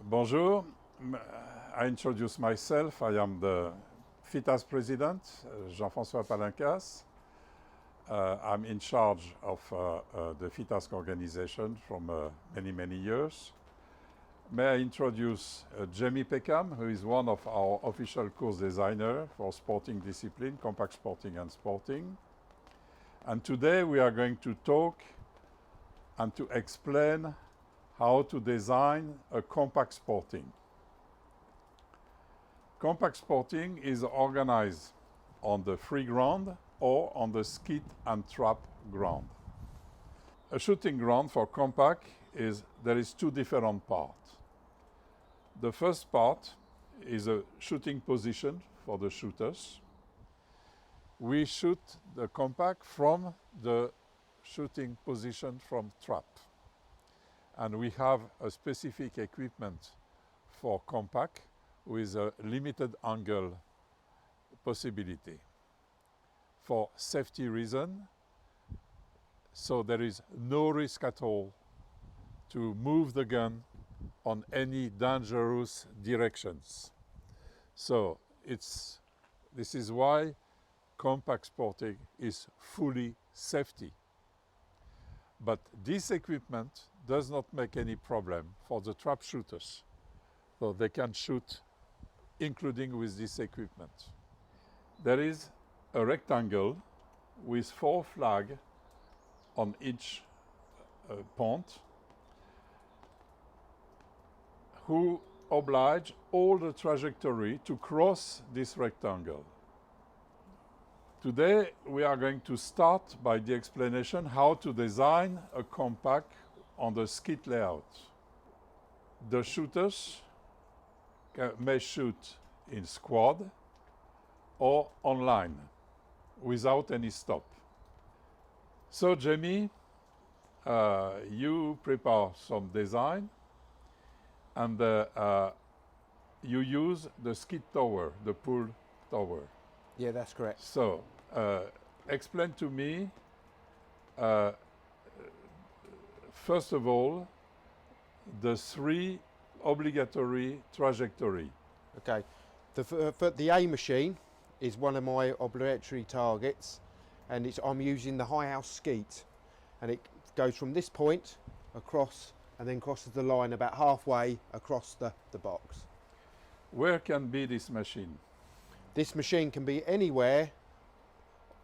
Bonjour, I introduce myself. I am the FITASC president, Jean-François Palincas. I'm in charge of the FITASC organization from many years. May I introduce Jamie Peckham, who is one of our official course designer for sporting discipline, Compak Sporting and Sporting. And today we are going to talk and to explain how to design a Compak Sporting. Compak Sporting is organized on the free ground or on the skeet and trap ground. A shooting ground for Compak there is two different parts. The first part is a shooting position for the shooters. We shoot the Compak from the shooting position from trap. And we have a specific equipment for Compak with a limited angle possibility for safety reason. So there is no risk at all to move the gun on any dangerous directions. So this is why Compak Sporting is fully safety. But this equipment does not make any problem for the trap shooters. So they can shoot including with this equipment. There is a rectangle with 4 flags on each point who oblige all the trajectory to cross this rectangle. Today we are going to start by the explanation how to design a Compak on the skeet layout. The shooters may shoot in squad or online without any stop. So Jamie, you prepare some design and you use the skeet tower, the pull tower. Yeah, that's correct. So explain to me first of all, the 3 obligatory trajectory. Okay, the A machine is one of my obligatory targets, and I'm using the high house skeet, and it goes from this point across and then crosses the line about halfway across the box. Where can be this machine? This machine can be anywhere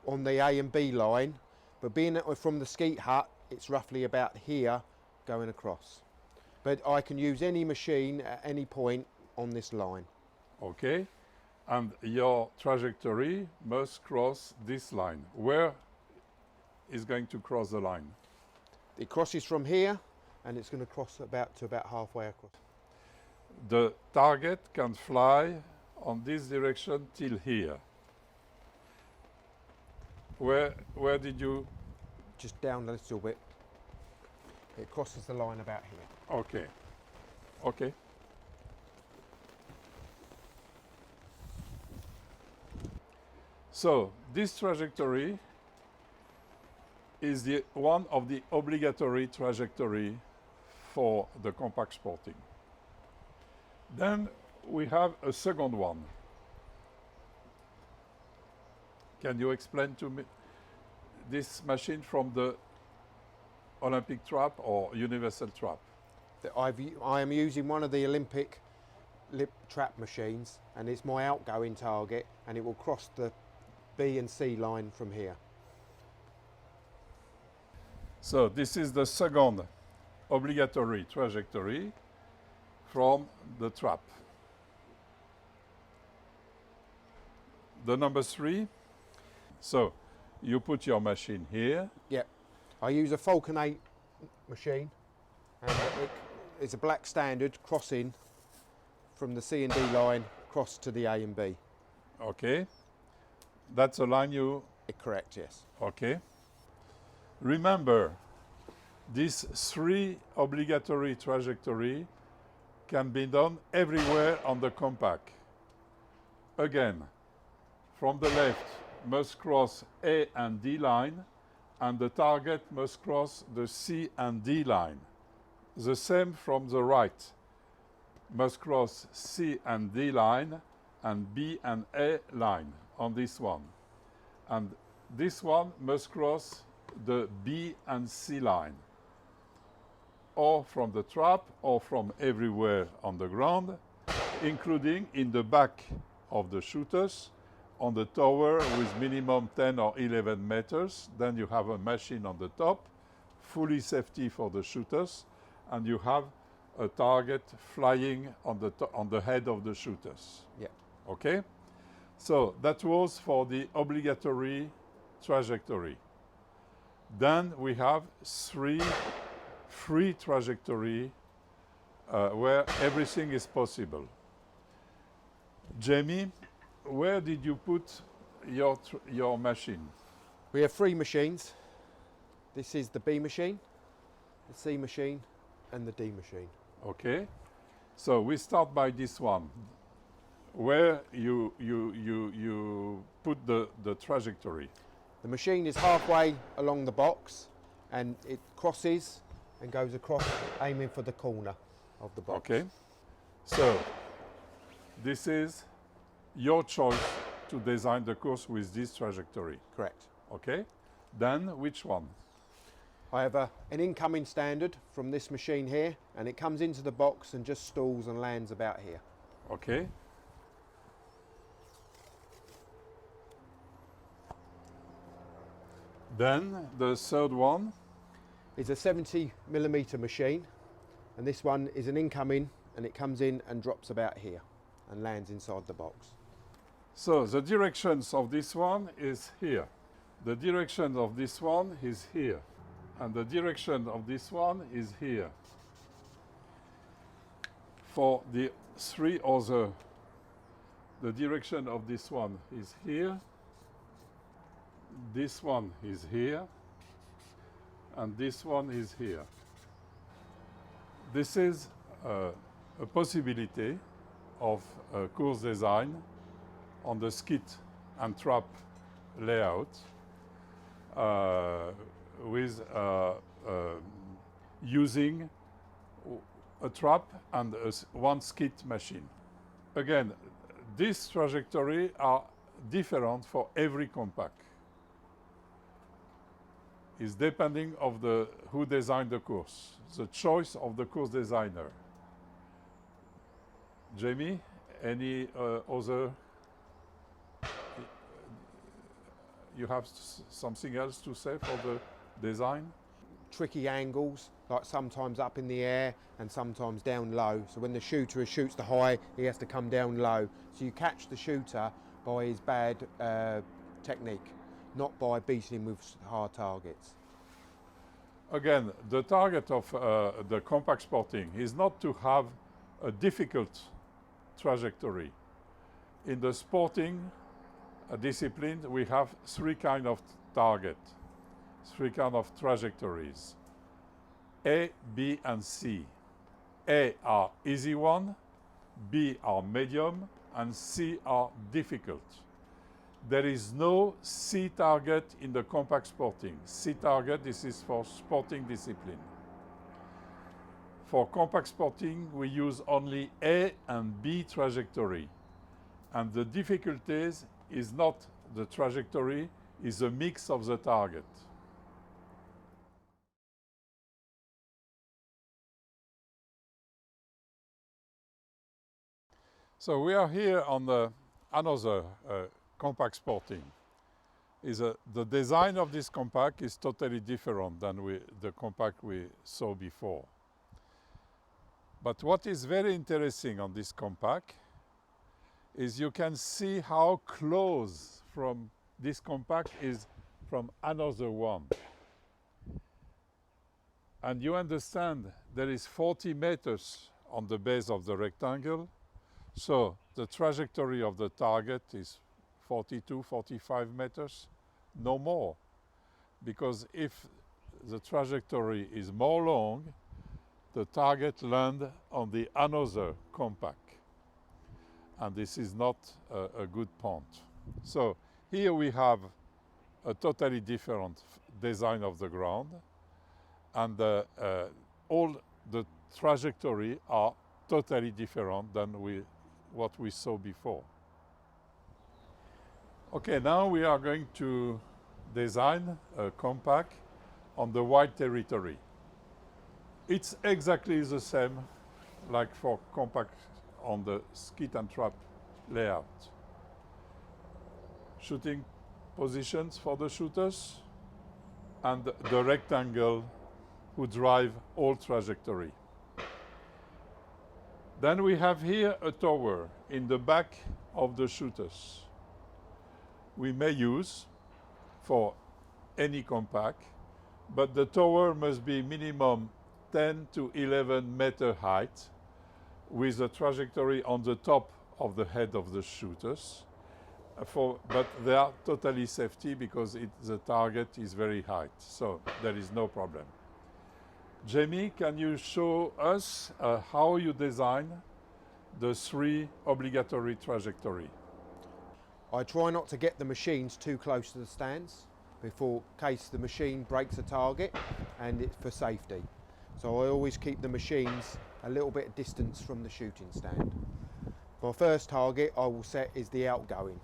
on the A and B line, but being that we're from the skeet hut, it's roughly about here going across. But I can use any machine at any point on this line. Okay, and your trajectory must cross this line. Where is going to cross the line? It crosses from here and it's going to cross about halfway across. The target can fly on this direction till here. Where did you? Just down a little bit. It crosses the line about here. Okay. Okay. So this trajectory is one of the obligatory trajectory for the Compak Sporting. Then we have a second one. Can you explain to me this machine from the Olympic trap or universal trap? I am using one of the Olympic lip trap machines, and it's my outgoing target, and it will cross the B and C line from here. So this is the second obligatory trajectory from the trap. The number 3. So you put your machine here. Yeah, I use a Falcon 8 machine, and it's a black standard crossing from the C and D line across to the A and B. Okay, that's a line you... Correct, yes. Okay. Remember, these 3 obligatory trajectory can be done everywhere on the Compak. Again, from the left must cross A and D line, and the target must cross the C and D line. The same from the right. must cross C and D line and B and A line on this one. And this one must cross the B and C line, or from the trap or from everywhere on the ground, including in the back of the shooters, on the tower with minimum 10 or 11 meters. Then you have a machine on the top, fully safety for the shooters, and you have a target flying on the head of the shooters. Yeah. Okay? So that was for the obligatory trajectory. Then we have three free trajectory where everything is possible. Jamie, where did you put your machine? We have three machines. This is the B machine, the C machine, and the D machine. Okay, so we start by this one, where you put the trajectory. The machine is halfway along the box, and it crosses and goes across, aiming for the corner of the box. Okay, so this is your choice to design the course with this trajectory. Correct. Okay, then which one? I have an incoming standard from this machine here, and it comes into the box and just stalls and lands about here. Okay. Then the third one. It's a 70mm machine, and this one is an incoming, and it comes in and drops about here and lands inside the box. So the directions of this one is here. The direction of this one is here. And the direction of this one is here. For the three other, the direction of this one is here. This one is here. And this one is here. This is a possibility of course design on the Skeet and trap layout with using a trap and one Skeet machine. Again, these trajectories are different for every Compak. It's depending of who designed the course, the choice of the course designer. Jamie, any other? You have something else to say for the design? Tricky angles, like sometimes up in the air and sometimes down low. So when the shooter shoots the high, he has to come down low. So you catch the shooter by his bad technique, not by beating him with hard targets. Again, the target of the Compak Sporting is not to have a difficult trajectory. In the sporting discipline, we have three kinds of target, three kinds of trajectories. A, B, and C. A are easy one, B are medium, and C are difficult. There is no C target in the Compak Sporting. C target, this is for sporting discipline. For Compak Sporting, we use only A and B trajectory. And the difficulties is not the trajectory, is a mix of the target. So we are here on another Compak Sporting. The design of this Compak is totally different than the Compak we saw before. But what is very interesting on this Compak is you can see how close from this Compak is from another one. And you understand there is 40 meters on the base of the rectangle. So the trajectory of the target is 42, 45 meters, no more. Because if the trajectory is more long, the target lands on the another Compak. And this is not a good point. So here we have a totally different design of the ground. And all the trajectory are totally different than what we saw before. Okay, now we are going to design a Compak on the white territory. It's exactly the same like for Compak on the Skeet and Trap layout. Shooting positions for the shooters and the rectangle who drive all trajectory. Then we have here a tower in the back of the shooters. We may use for any Compak, but the tower must be minimum 10 to 11 meter height with a trajectory on the top of the head of the shooters. But they are totally safety because the target is very high, so there is no problem. Jamie, can you show us how you design the 3 obligatory trajectory? I try not to get the machines too close to the stands before case the machine breaks a target, and it's for safety. So I always keep the machines a little bit of distance from the shooting stand. My first target I will set is the outgoing.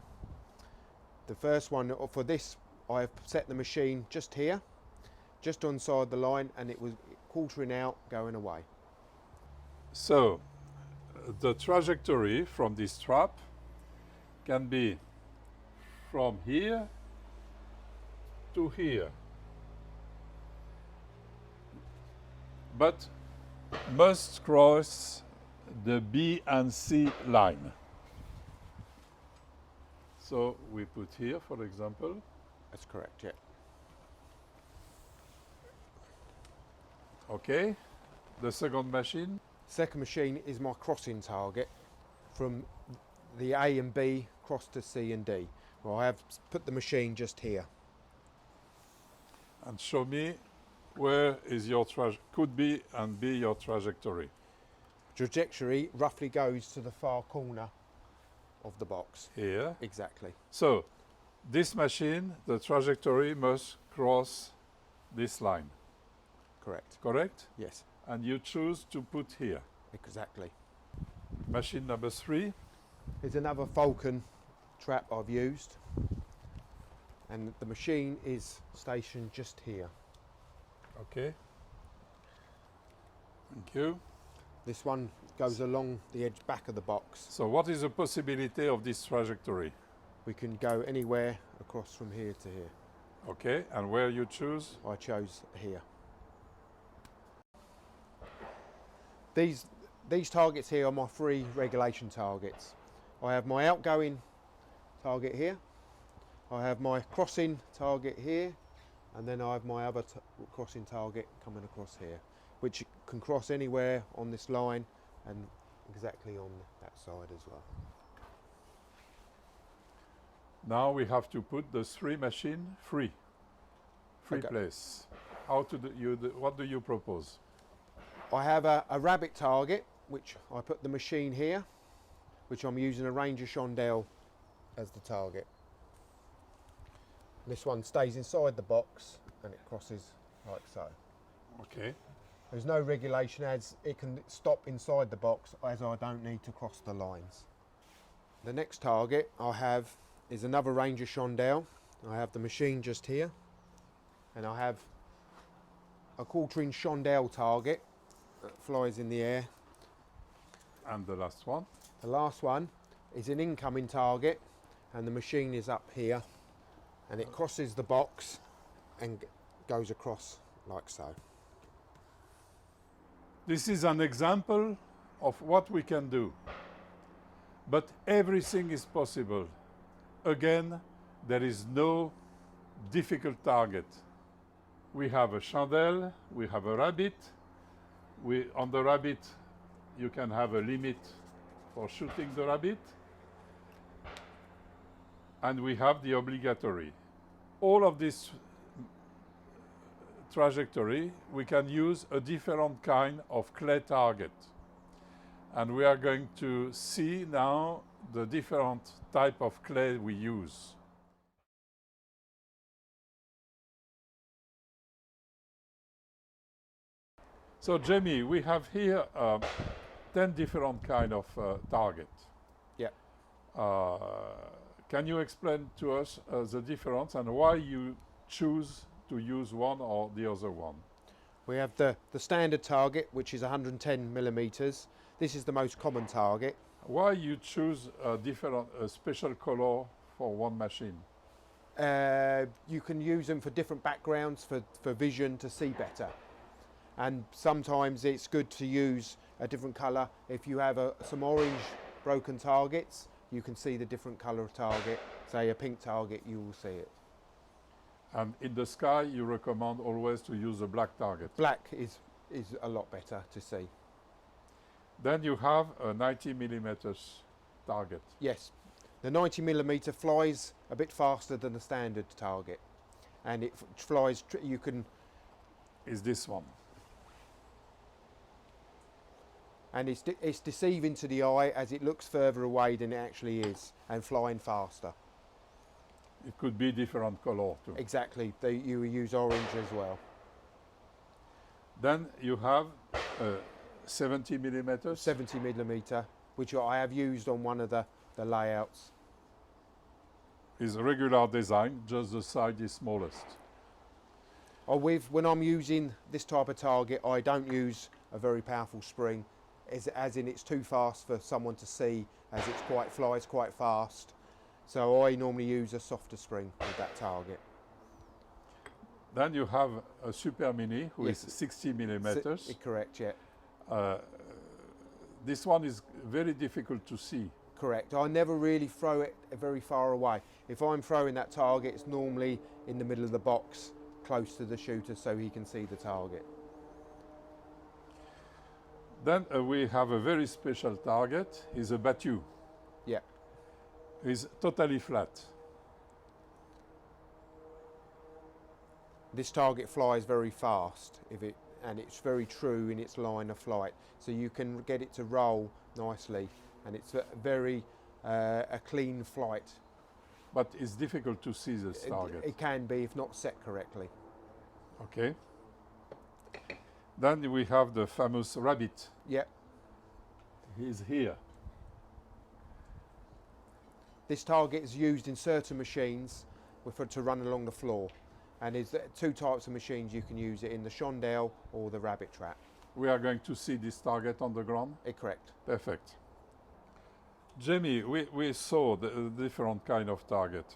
The first one for this, I have set the machine just here, just onside the line, and it was quartering out, going away. So the trajectory from this trap can be from here to here, but must cross the B and C line. So we put here, for example. That's correct, yeah. Okay, the second machine. Second machine is my crossing target from the A and B cross to C and D. Well, I have put the machine just here. And show me where is your could be and be your trajectory. Trajectory roughly goes to the far corner of the box. Here. Exactly. So this machine, the trajectory must cross this line. Correct. Correct? Yes. And you choose to put here. Exactly. Machine number 3. Here's another Falcon trap I've used, and the machine is stationed just here. Okay. Thank you. This one goes along the edge back of the box. So what is the possibility of this trajectory? We can go anywhere across from here to here. Okay, and where you choose? I chose here. These targets here are my 3 regulation targets. I have my outgoing target here, I have my crossing target here, and then I have my other crossing target coming across here, which can cross anywhere on this line and exactly on that side as well. Now we have to put the 3 machine free okay. Place. How to do what do you propose? I have a rabbit target, which I put the machine here, which I'm using a Ranger Chandelle as the target. This one stays inside the box and it crosses like so. Okay. There's no regulation as it can stop inside the box, as I don't need to cross the lines. The next target I have is another Ranger Chandelle. I have the machine just here, and I have a 1/4" Chandelle target that flies in the air. And the last one? The last one is an incoming target, and the machine is up here, and it crosses the box and goes across like so. This is an example of what we can do, but everything is possible. Again, there is no difficult target. We have a chandelle, we have a rabbit. On the rabbit, you can have a limit for shooting the rabbit. And we have the obligatory. All of this trajectory, we can use a different kind of clay target. And we are going to see now the different type of clay we use. So Jamie, we have here 10 different kind of target. Yeah. Can you explain to us the difference and why you choose to use one or the other one? We have the standard target, which is 110 millimeters. This is the most common target. Why you choose a different, special color for one machine? You can use them for different backgrounds, for vision, to see better. And sometimes it's good to use a different color. If you have some orange broken targets, you can see the different color of target. Say a pink target, you will see it. And in the sky, you recommend always to use a black target. Black is a lot better to see. Then you have a 90 millimeters target. Yes, the 90 millimeter flies a bit faster than the standard target, and it flies. You can. Is this one? And it's deceiving to the eye as it looks further away than it actually is, and flying faster. It could be different color too. Exactly. You use orange as well. Then you have 70 millimeters. 70 millimeter, which I have used on one of the layouts. Is a regular design, just the side is smallest. When I'm using this type of target, I don't use a very powerful spring, as in it's too fast for someone to see, as it flies quite fast. So I normally use a softer spring with that target. Then you have a Super Mini, who is 60 millimeters. Correct, yeah. This one is very difficult to see. Correct. I never really throw it very far away. If I'm throwing that target, it's normally in the middle of the box, close to the shooter, so he can see the target. Then we have a very special target, is a Batu. Yeah. It's totally flat. This target flies very fast, and it's very true in its line of flight, so you can get it to roll nicely, and it's a clean flight. But it's difficult to see this target. It can be if not set correctly. Okay. Then we have the famous rabbit. Yep. He's here. This target is used in certain machines to run along the floor, and there's two types of machines you can use it in: the chandelle or the rabbit trap. We are going to see this target on the ground? Correct. Perfect. Jamie, we saw the different kind of target,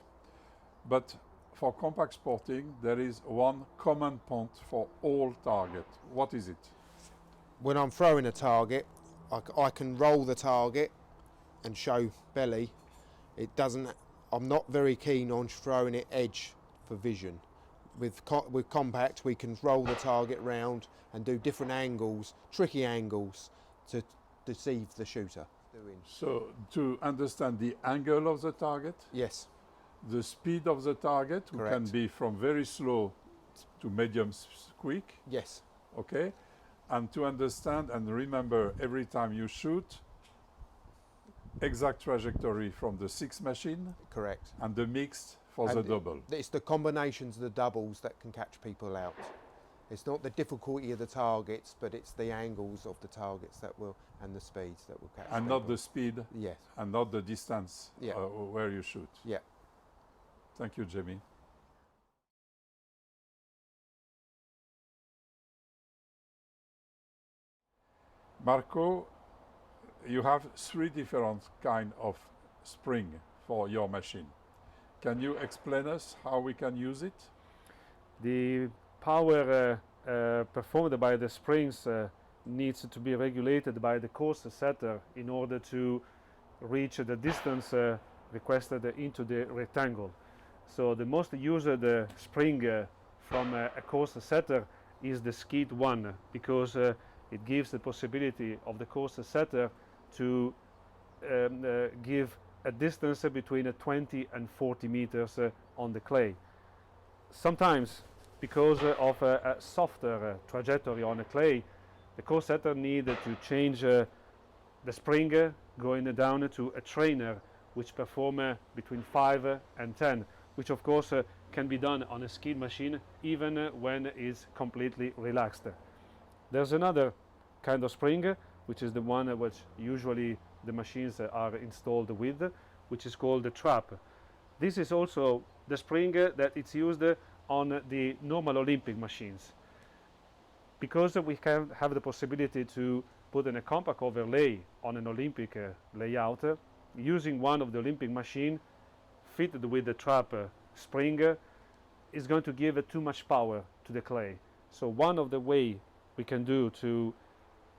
but for Compak Sporting there is one common point for all target. What is it? When I'm throwing a target, I can roll the target and show belly. I'm not very keen on throwing it edge for vision. With Compact, we can roll the target round and do different angles, tricky angles, to deceive the shooter. So to understand the angle of the target? Yes. The speed of the target, who can be from very slow to medium quick. Yes. Okay. And to understand and remember every time you shoot, exact trajectory from the 6 machine. Correct. And the mixed for the double. It's the combinations of the doubles that can catch people out. It's not the difficulty of the targets, but it's the angles of the targets and the speeds that will catch and people. Not the speed. Yes. And not the distance where you shoot. Yeah. Thank you, Jamie. Marco, you have 3 different kind of spring for your machine. Can you explain us how we can use it? The power performed by the springs needs to be regulated by the course setter in order to reach the distance requested into the rectangle. So the most used spring from a course setter is the Skeet 1, because it gives the possibility of the course setter to give a distance between 20 and 40 meters on the clay. Sometimes, because of a softer trajectory on the clay, the course setter needs to change the spring going down to a trainer, which perform between 5 and 10, which of course can be done on a Skeet machine even when it's completely relaxed. There's another kind of spring which is the one which usually the machines are installed with, which is called the trap. This is also the spring that it's used on the normal Olympic machines. Because we can have the possibility to put in a compact overlay on an Olympic layout, using one of the Olympic machine fitted with the trap spring is going to give too much power to the clay. So one of the way we can do to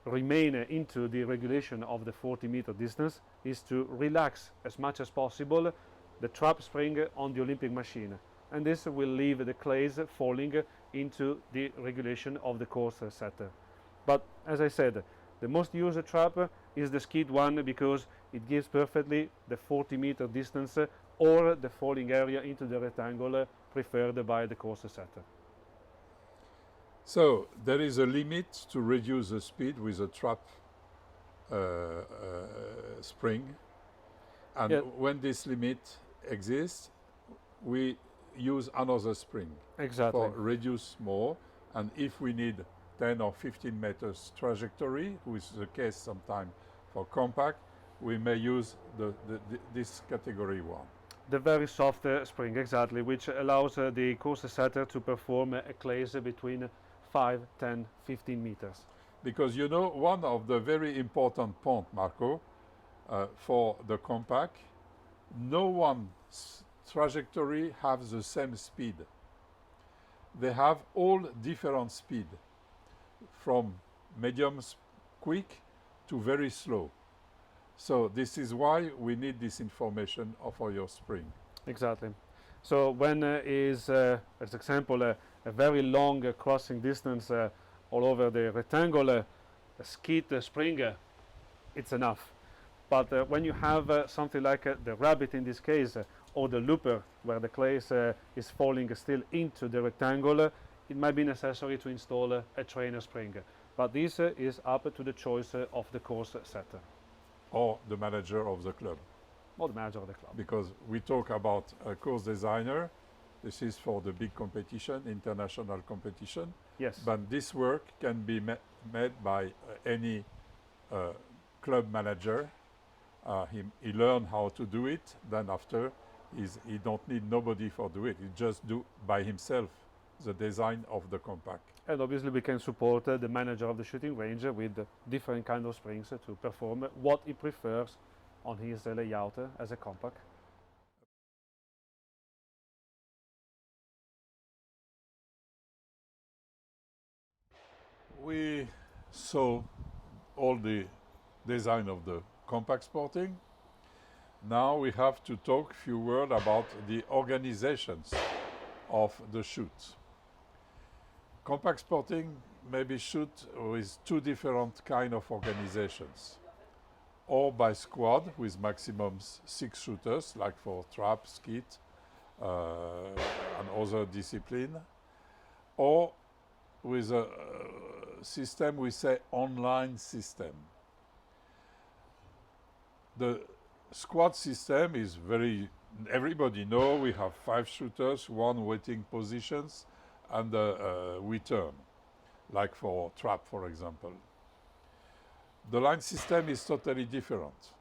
remain into the regulation of the 40-meter distance is to relax as much as possible the trap spring on the Olympic machine, and this will leave the clays falling into the regulation of the course setter. But as I said, the most used trap is the Skeet one because it gives perfectly the 40-meter distance or the falling area into the rectangle preferred by the course setter. So there is a limit to reduce the speed with a trap spring, and when this limit exists, we use another spring Exactly. for reduce more. And if we need 10 or 15 meters trajectory, which is the case sometimes for compact, we may use this category one. The very soft spring, exactly, which allows the course setter to perform clays between 5, 10, 15 meters. Because you know, one of the very important points, Marco, for the compact, no one's trajectory has the same speed. They have all different speed, from medium quick to very slow. So this is why we need this information for your spring. Exactly. So when as example, a very long crossing distance all over the rectangle, a Skeet spring, it's enough. But when you have something like the rabbit in this case, or the looper, where the clay is falling still into the rectangle, it might be necessary to install a trainer spring. But this is up to the choice of the course setter. Or the manager of the club. Or the manager of the club. Because we talk about a course designer, this is for the big competition, international competition. Yes. But this work can be made by any club manager. He learn how to do it, then after he don't need nobody for do it. He just do by himself the design of the compact. And obviously we can support the manager of the shooting range with different kind of springs to perform what he prefers on his layout as a compact. We saw all the design of the Compak Sporting. Now we have to talk a few words about the organizations of the shoot. Compak Sporting maybe shoot with two different kind of organizations, or by squad with maximum 6 shooters, like for trap, Skeet, and other discipline, or with a system we say online system. The squad system is everybody know we have 5 shooters, 1 waiting positions, and we turn, like for trap, for example. The line system is totally different.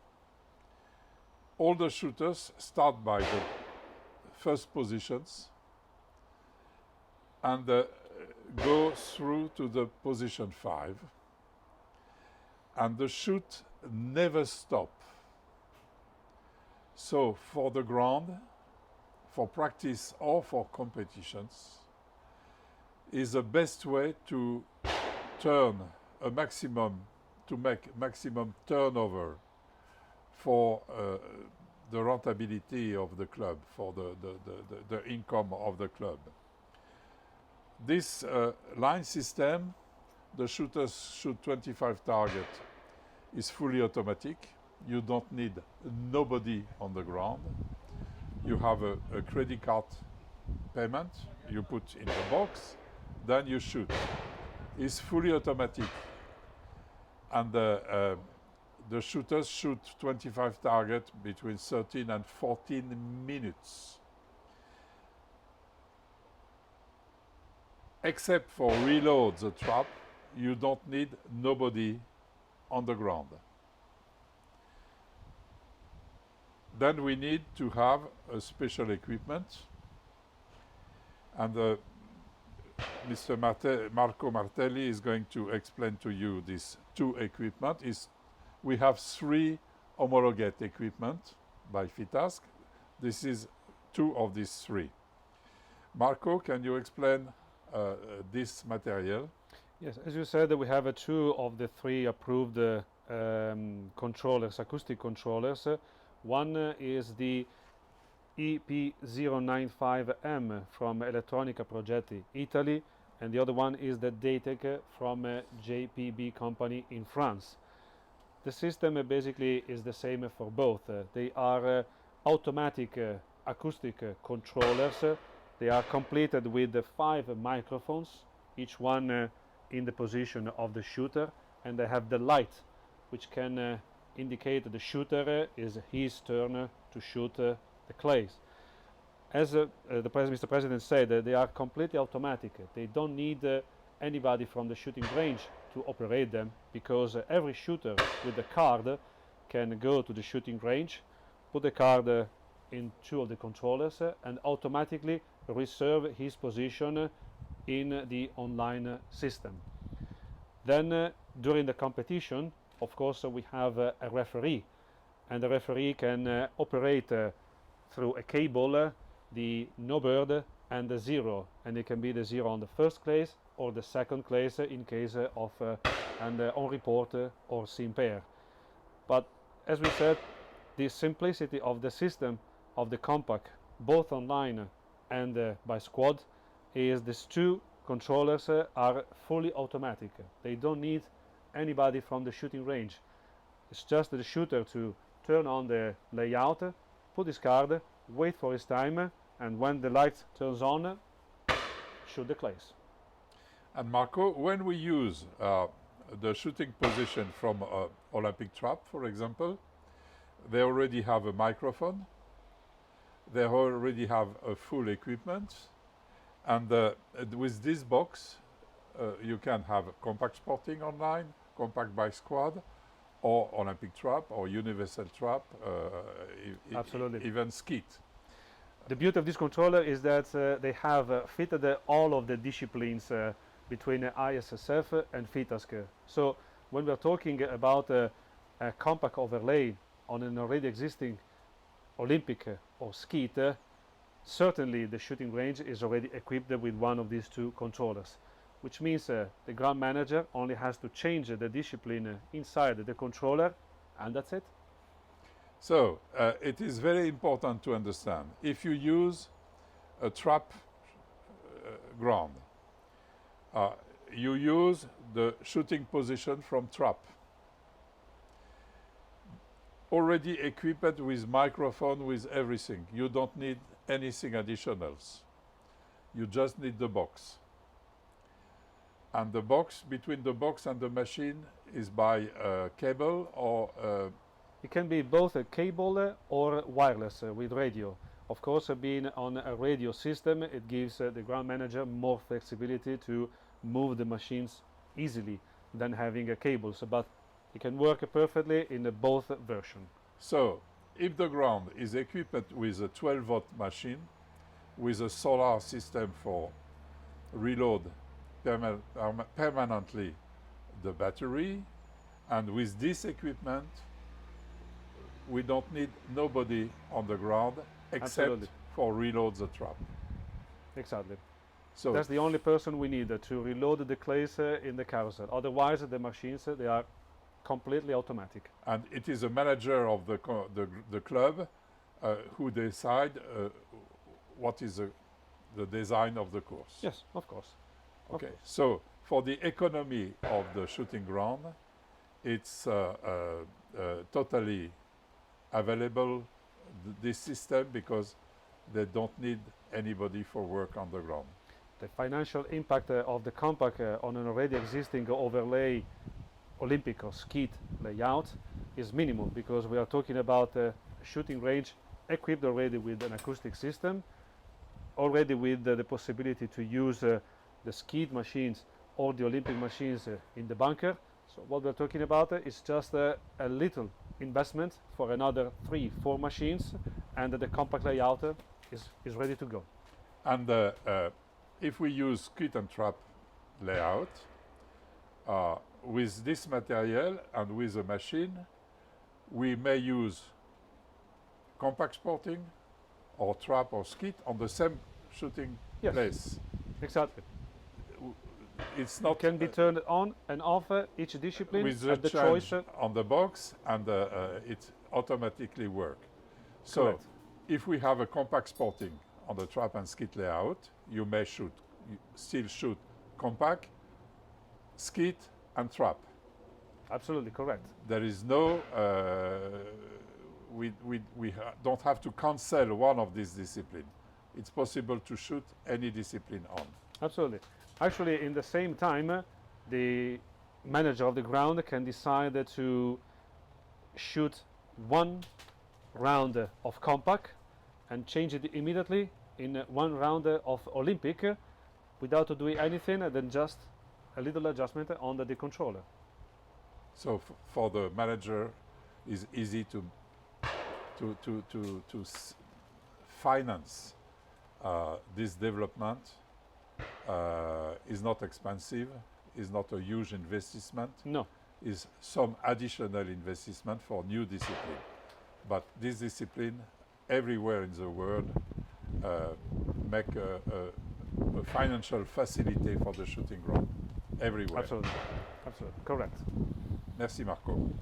All the shooters start by the first positions and go through to the position 5, and the shoot never stop. So for the ground, for practice or for competitions, is the best way to turn a maximum, to make maximum turnover for the rentability of the club, for the income of the club. This line system, the shooters shoot 25 targets, is fully automatic. You don't need nobody on the ground. You have a credit card payment, you put in the box, then you shoot. It's fully automatic. And the shooters shoot 25 targets between 13 and 14 minutes. Except for reload the trap, you don't need nobody on the ground. Then we need to have a special equipment, and Mr. Marco Martelli is going to explain to you these two equipment. We have three homologate equipment by FITASC. This is two of these three. Marco, can you explain this material? Yes, as you said, we have two of the three approved controllers, acoustic controllers. One is the EP095M from Elettronica Progetti, Italy, and the other one is the Datec from JPB company in France. The system basically is the same for both. They are automatic acoustic controllers. They are completed with 5 microphones, each one in the position of the shooter, and they have the light which can indicate that the shooter is his turn to shoot the clays. As Mr. President said, they are completely automatic. They don't need anybody from the shooting range to operate them, because every shooter with the card can go to the shooting range, put the card in two of the controllers and automatically reserve his position in the online system. Then during the competition, of course, we have a referee, and the referee can operate through a cable the no bird and the zero, and it can be the zero on the first place or the second place in case of an on report or sim pair. But as we said, the simplicity of the system of the Compak, both online and by squad, is these two controllers are fully automatic. They don't need anybody from the shooting range. It's just the shooter to turn on the layout, put his card, wait for his time, and when the light turns on, shoot the clays. And Marco, when we use the shooting position from Olympic trap, for example, they already have a microphone, they already have a full equipment, and with this box you can have Compak Sporting online, Compak by squad, or Olympic trap, or Universal trap, Absolutely. even Skeet. The beauty of this controller is that they have fitted all of the disciplines between ISSF and FITASC. So when we are talking about a Compak overlay on an already existing Olympic or Skeet, certainly the shooting range is already equipped with one of these two controllers, which means the ground manager only has to change the discipline inside the controller, and that's it. So it is very important to understand, if you use a trap ground, you use the shooting position from trap, already equipped with microphone, with everything. You don't need anything additionals. You just need the box. And the box, between the box and the machine, is by cable or it can be both a cable or wireless with radio. Of course, being on a radio system, it gives the ground manager more flexibility to move the machines easily than having a cable. But it can work perfectly in both versions. So, if the ground is equipped with a 12-volt machine, with a solar system for reload permanently the battery, and with this equipment, we don't need nobody on the ground except Absolutely. for reload the trap. Exactly. So that's the only person we need to reload the clays in the carousel. Otherwise, the machines they are completely automatic. And it is a manager of the club who decide what is the design of the course. Yes, of course. Okay, so for the economy of the shooting ground, it's totally available, this system, because they don't need anybody for work on the ground. The financial impact of the Compak on an already existing overlay Olympic or Skeet layout is minimal, because we are talking about a shooting range equipped already with an acoustic system, already with the possibility to use the Skeet machines or the Olympic machines in the bunker. So what we're talking about is just a little investment for another 3-4 machines, and the compact layout is ready to go. And if we use Skeet and Trap layout, with this material and with the machine, we may use Compak Sporting or Trap or Skeet on the same shooting Yes. place. Exactly. It's not Can be turned on and off each discipline with at the change choice. on the box, and it automatically work. So Correct. if we have a Compak Sporting on the Trap and Skeet layout, you may still shoot Compak, Skeet and Trap. Absolutely correct. There is no, don't have to cancel one of these disciplines. It's possible to shoot any discipline on. Absolutely. Actually, in the same time, the manager of the ground can decide to shoot one round of Compak and change it immediately in one round of Olympic without doing anything than just a little adjustment on the controller. So for the manager, it's easy to finance this development. Is not expensive, is not a huge investment. No. Is some additional investment for new discipline. But this discipline, everywhere in the world, make a financial facility for the shooting ground. Everywhere. Absolutely. Absolutely. Correct. Merci Marco.